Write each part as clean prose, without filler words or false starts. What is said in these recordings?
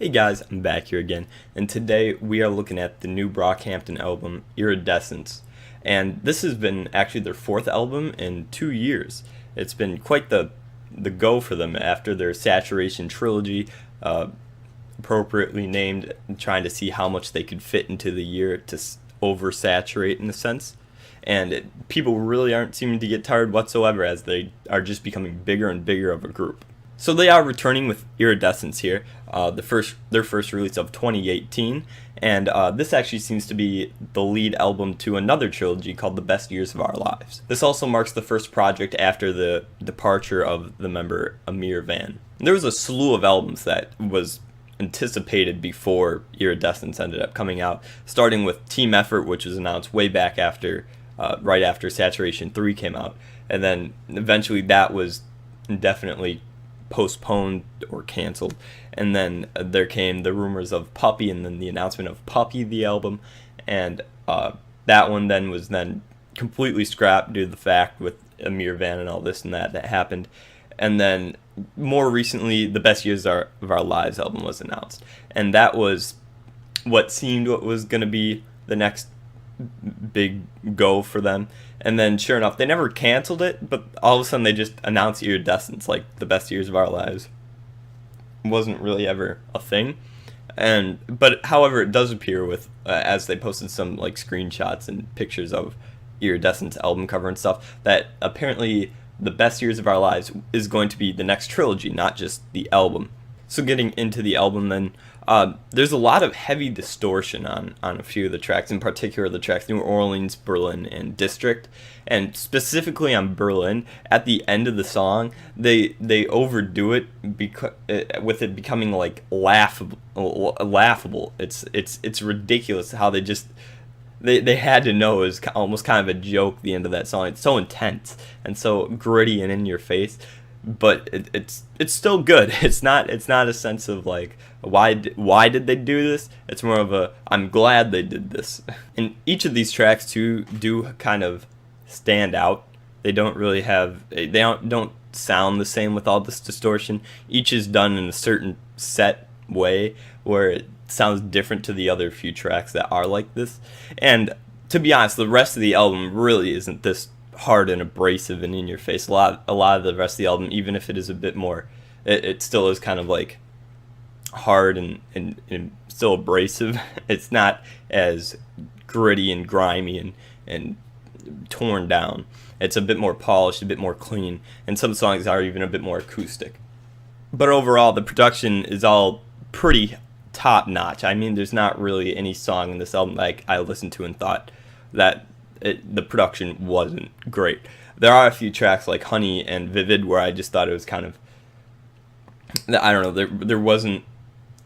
Hey guys, I'm back here again, and today we are looking at the new Brockhampton album, Iridescence. And this has been actually their fourth album in 2 years. It's been quite the go for them after their Saturation trilogy, appropriately named, trying to see how much they could fit into the year to oversaturate in a sense. And people really aren't seeming to get tired whatsoever as they are just becoming bigger and bigger of a group. So they are returning with Iridescence here, their first release of 2018, and this actually seems to be the lead album to another trilogy called The Best Years of Our Lives. This also marks the first project after the departure of the member Amir Van. There was a slew of albums that was anticipated before Iridescence ended up coming out, starting with Team Effort, which was announced way back after, right after Saturation 3 came out, and then eventually that was indefinitely postponed or canceled, and then there came the rumors of Puppy, and then the announcement of Puppy, the album, and that one then was completely scrapped due to the fact with Amir Van and all this and that happened. And then more recently, the Best Years of Our Lives album was announced, and that was what was going to be the next big go for them. And then sure enough, they never canceled it, but all of a sudden they just announced Iridescence, like The Best Years of Our Lives wasn't really ever a thing. But however, it does appear with as they posted some like screenshots and pictures of Iridescence album cover and stuff, that apparently The Best Years of Our Lives is going to be the next trilogy, not just the album. So getting into the album then, there's a lot of heavy distortion on a few of the tracks, in particular the tracks New Orleans, Berlin, and District. And specifically on Berlin, at the end of the song, they overdo it with it becoming like laughable. It's ridiculous how they had to know it was almost kind of a joke at the end of that song. It's so intense and so gritty and in your face, but it's still good. It's not a sense of like why did they do this. It's more of a I'm glad they did this. And each of these tracks too do kind of stand out. They don't sound the same with all this distortion. Each is done in a certain set way where it sounds different to the other few tracks that are like this. And to be honest, the rest of the album really isn't this hard and abrasive and in your face. A lot of the rest of the album, even if it is a bit more, it still is kind of like hard and still abrasive. It's not as gritty and grimy and torn down. It's a bit more polished, a bit more clean, and some songs are even a bit more acoustic. But overall, the production is all pretty top notch. I mean, there's not really any song in this album like I listened to and thought that the production wasn't great. There are a few tracks like Honey and Vivid where I just thought it was kind of, I don't know, there wasn't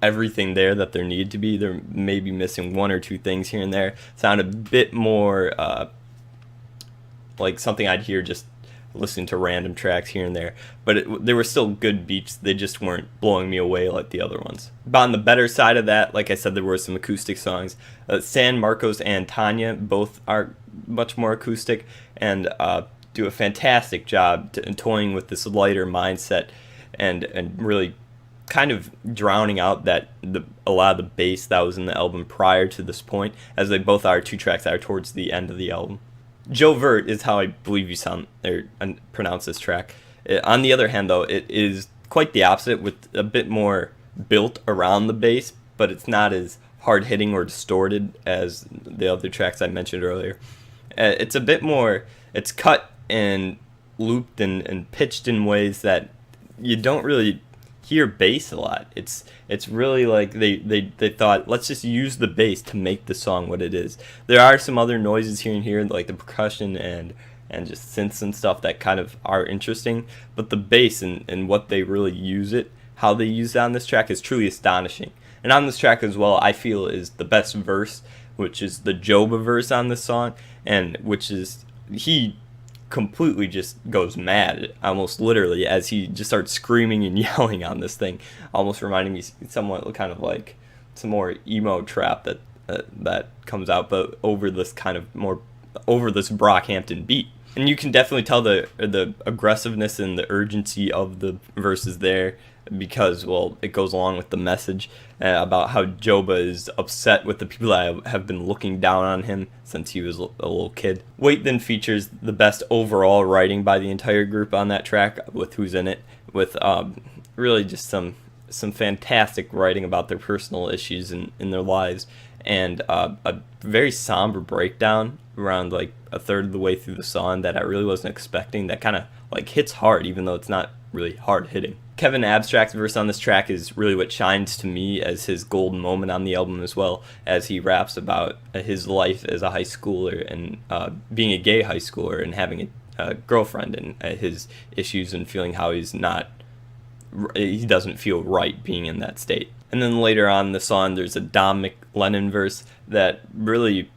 everything there that there needed to be. There may be missing one or two things here and there. Sound a bit more like something I'd hear just listening to random tracks here and there, but there were still good beats. They just weren't blowing me away like the other ones. But on the better side of that, like I said, there were some acoustic songs. San Marcos and Tanya both are much more acoustic and do a fantastic job toying with this lighter mindset and really kind of drowning out a lot of the bass that was in the album prior to this point, as they both are two tracks that are towards the end of the album. Joe Vert is how I believe you pronounce this track. On the other hand, though, it is quite the opposite, with a bit more built around the bass, but it's not as hard-hitting or distorted as the other tracks I mentioned earlier. It's a bit more, it's cut and looped and pitched in ways that you don't really hear bass a lot. It's really like they thought, let's just use the bass to make the song what it is. There are some other noises here and here, like the percussion and just synths and stuff that kind of are interesting, but the bass and what they really use it, how they use it on this track is truly astonishing. And on this track as well, I feel is the best verse, which is the Joba verse on this song, and which is he completely just goes mad, almost literally, as he just starts screaming and yelling on this thing, almost reminding me somewhat kind of like some more emo trap that comes out, but over this Brockhampton beat. And you can definitely tell the aggressiveness and the urgency of the verses there. because, well, it goes along with the message about how Joba is upset with the people that have been looking down on him since he was a little kid. Wait then features the best overall writing by the entire group on that track, with who's in it, with really just some fantastic writing about their personal issues in their lives, and a very somber breakdown around like a third of the way through the song that I really wasn't expecting, that kind of like hits hard even though it's not really hard hitting. Kevin Abstract's verse on this track is really what shines to me as his golden moment on the album, as well as he raps about his life as a high schooler and being a gay high schooler and having a girlfriend, and his issues and feeling how he doesn't feel right being in that state. And then later on in the song, there's a Dom McLennan verse that really,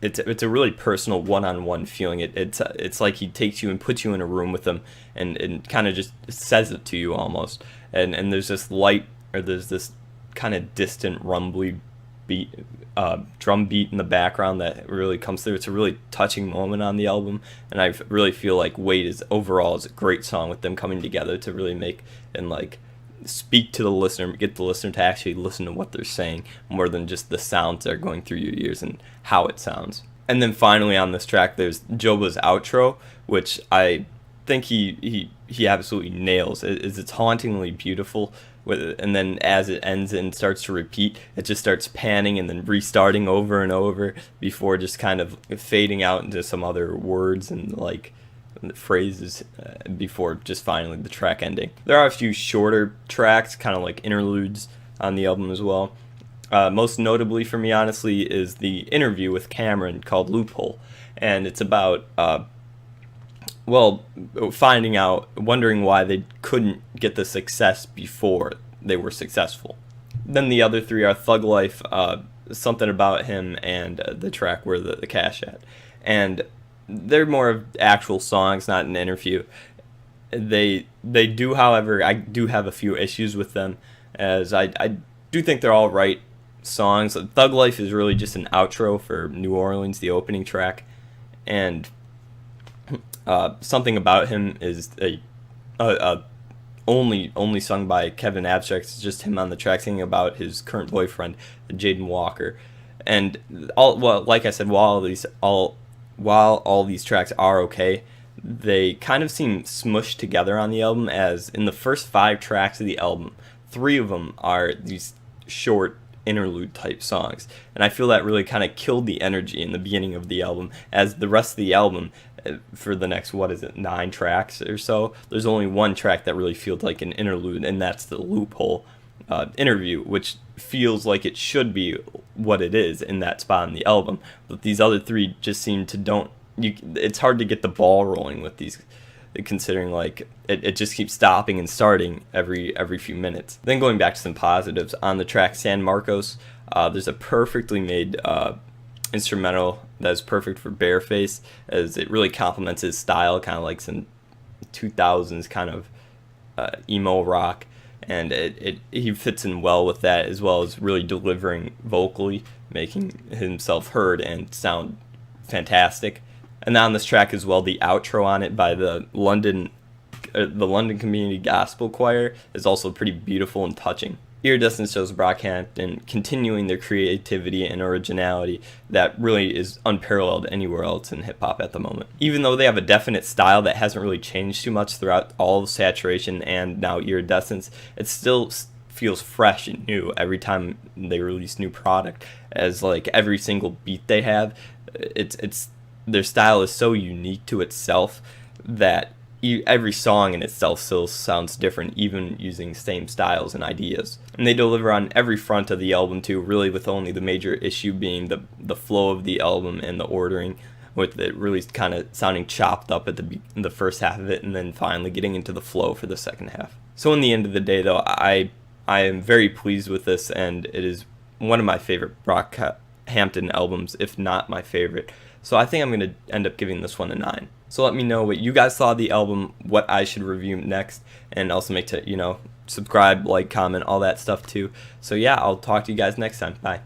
it's a really personal one-on-one feeling. It's like he takes you and puts you in a room with him and kind of just says it to you almost. And there's this there's this kind of distant rumbly drum beat in the background that really comes through. It's a really touching moment on the album, and I really feel like Wait is overall a great song, with them coming together to really make and like speak to the listener, get the listener to actually listen to what they're saying more than just the sounds that are going through your ears and how it sounds. And then finally on this track, there's Joba's outro, which I think he absolutely nails. It's hauntingly beautiful. And then as it ends and starts to repeat, it just starts panning and then restarting over and over before just kind of fading out into some other words and like phrases before just finally the track ending. There are a few shorter tracks, kind of like interludes on the album as well. Most notably for me, honestly, is the interview with Cameron called Loophole. And it's about wondering why they couldn't get the success before they were successful. Then the other three are Thug Life, Something About Him, and the track Where the Cash At. And they're more of actual songs, not an interview. They do, however, I do have a few issues with them, as I do think they're all right songs. Thug Life is really just an outro for New Orleans, the opening track, and Something About Him is only sung by Kevin Abstract. It's just him on the track singing about his current boyfriend, Jaden Walker. And like I said, while all these tracks are okay, they kind of seem smushed together on the album, as in the first 5 tracks of the album, 3 of them are these short interlude type songs, and I feel that really kind of killed the energy in the beginning of the album, as the rest of the album, for the next 9 tracks or so, there's only one track that really feels like an interlude, and that's the Loophole interview, which feels like it should be what it is in that spot in the album. But these other 3 just seem to it's hard to get the ball rolling with these, considering like it just keeps stopping and starting every few minutes. Then going back to some positives, on the track San Marcos, there's a perfectly made instrumental that's perfect for Bareface, as it really complements his style, kind of like some 2000s kind of emo rock, and he fits in well with that, as well as really delivering vocally, making himself heard and sound fantastic. And on this track as well, the outro on it by the London Community Gospel Choir is also pretty beautiful and touching. Iridescence shows Brockhampton continuing their creativity and originality that really is unparalleled anywhere else in hip-hop at the moment. Even though they have a definite style that hasn't really changed too much throughout all of Saturation and now Iridescence, it still feels fresh and new every time they release new product, as like every single beat they have, it's their style is so unique to itself that every song in itself still sounds different, even using same styles and ideas. And they deliver on every front of the album too, really, with only the major issue being the flow of the album and the ordering, with it really kind of sounding chopped up at the first half of it, and then finally getting into the flow for the second half. So in the end of the day, though, I am very pleased with this, and it is one of my favorite Brockhampton albums, if not my favorite. So I think I'm going to end up giving this one a 9. So let me know what you guys thought of the album, what I should review next, and also make to, subscribe, like, comment, all that stuff too. So yeah, I'll talk to you guys next time. Bye.